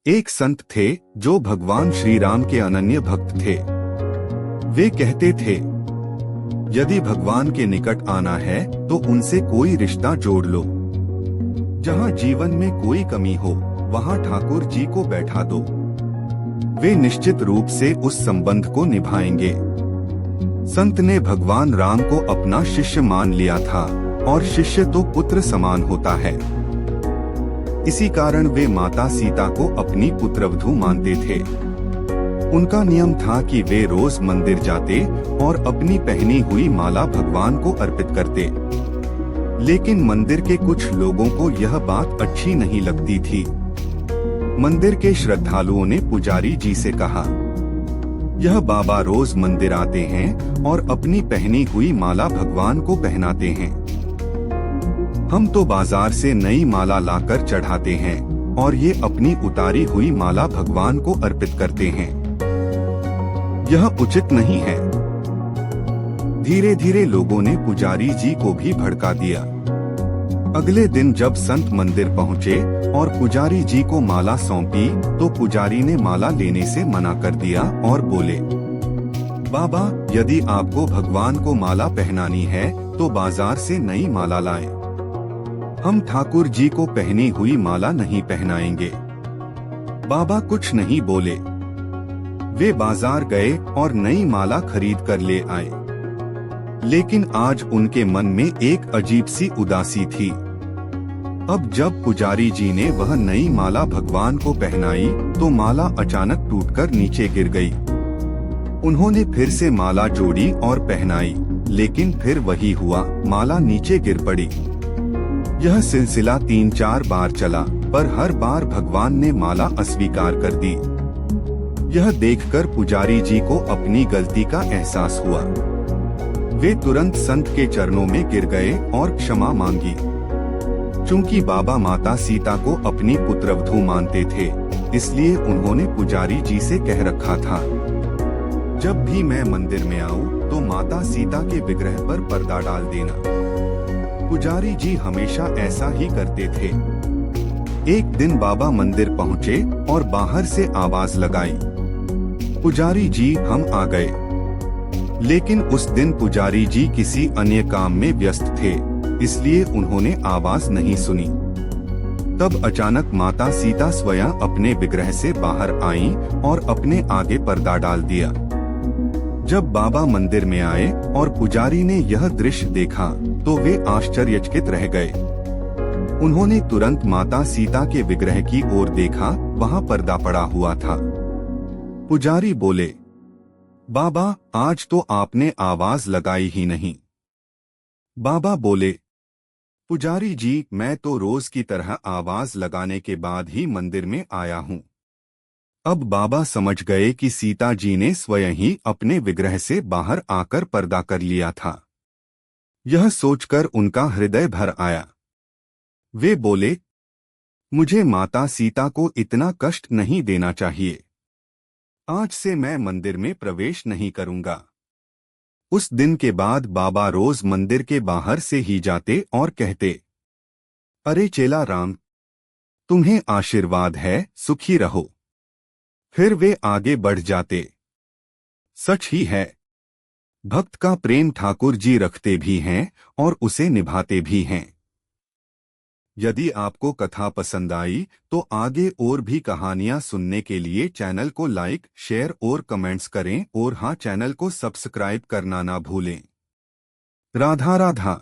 एक संत थे जो भगवान श्री राम के अनन्य भक्त थे। वे कहते थे, यदि भगवान के निकट आना है तो उनसे कोई रिश्ता जोड़ लो। जहाँ जीवन में कोई कमी हो वहाँ ठाकुर जी को बैठा दो। वे निश्चित रूप से उस संबंध को निभाएंगे। संत ने भगवान राम को अपना शिष्य मान लिया था और शिष्य तो पुत्र समान होता है। इसी कारण वे माता सीता को अपनी पुत्रवधू मानते थे। उनका नियम था कि वे रोज मंदिर जाते और अपनी पहनी हुई माला भगवान को अर्पित करते। लेकिन मंदिर के कुछ लोगों को यह बात अच्छी नहीं लगती थी। मंदिर के श्रद्धालुओं ने पुजारी जी से कहा, यह बाबा रोज मंदिर आते हैं और अपनी पहनी हुई माला भगवान को पहनाते हैं। हम तो बाजार से नई माला लाकर चढ़ाते हैं और ये अपनी उतारी हुई माला भगवान को अर्पित करते हैं। यह उचित नहीं है। धीरे धीरे लोगों ने पुजारी जी को भी भड़का दिया। अगले दिन जब संत मंदिर पहुँचे और पुजारी जी को माला सौंपी तो पुजारी ने माला लेने से मना कर दिया और बोले, बाबा, यदि आपको भगवान को माला पहनानी है तो बाजार से नई माला लाएं। हम ठाकुर जी को पहनी हुई माला नहीं पहनाएंगे। बाबा कुछ नहीं बोले। वे बाजार गए और नई माला खरीद कर ले आए। लेकिन आज उनके मन में एक अजीब सी उदासी थी। अब जब पुजारी जी ने वह नई माला भगवान को पहनाई तो माला अचानक टूटकर नीचे गिर गई। उन्होंने फिर से माला जोड़ी और पहनाई, लेकिन फिर वही हुआ, माला नीचे गिर पड़ी। यह सिलसिला 3-4 बार चला, पर हर बार भगवान ने माला अस्वीकार कर दी। यह देखकर पुजारी जी को अपनी गलती का एहसास हुआ। वे तुरंत संत के चरणों में गिर गए और क्षमा मांगी। चूंकि बाबा माता सीता को अपनी पुत्रवधू मानते थे, इसलिए उन्होंने पुजारी जी से कह रखा था, जब भी मैं मंदिर में आऊं तो माता सीता के विग्रह पर पर्दा डाल देना। पुजारी जी हमेशा ऐसा ही करते थे। एक दिन बाबा मंदिर पहुँचे और बाहर से आवाज लगाई, पुजारी जी, हम आ गए। लेकिन उस दिन पुजारी जी किसी अन्य काम में व्यस्त थे, इसलिए उन्होंने आवाज नहीं सुनी। तब अचानक माता सीता स्वयं अपने विग्रह से बाहर आईं और अपने आगे पर्दा डाल दिया। जब बाबा मंदिर में आए और पुजारी ने यह दृश्य देखा तो वे आश्चर्यचकित रह गए। उन्होंने तुरंत माता सीता के विग्रह की ओर देखा, वहां पर्दा पड़ा हुआ था। पुजारी बोले, बाबा, आज तो आपने आवाज लगाई ही नहीं। बाबा बोले, पुजारी जी, मैं तो रोज की तरह आवाज लगाने के बाद ही मंदिर में आया हूँ। अब बाबा समझ गए कि सीता जी ने स्वयं ही अपने विग्रह से बाहर आकर पर्दा कर लिया था। यह सोचकर उनका हृदय भर आया। वे बोले, मुझे माता सीता को इतना कष्ट नहीं देना चाहिए। आज से मैं मंदिर में प्रवेश नहीं करूंगा। उस दिन के बाद बाबा रोज मंदिर के बाहर से ही जाते और कहते, अरे चेला राम, तुम्हें आशीर्वाद है, सुखी रहो। फिर वे आगे बढ़ जाते। सच ही है, भक्त का प्रेम ठाकुर जी रखते भी हैं और उसे निभाते भी हैं। यदि आपको कथा पसंद आई तो आगे और भी कहानियां सुनने के लिए चैनल को लाइक, शेयर और कमेंट्स करें और हाँ, चैनल को सब्सक्राइब करना ना भूलें। राधा राधा।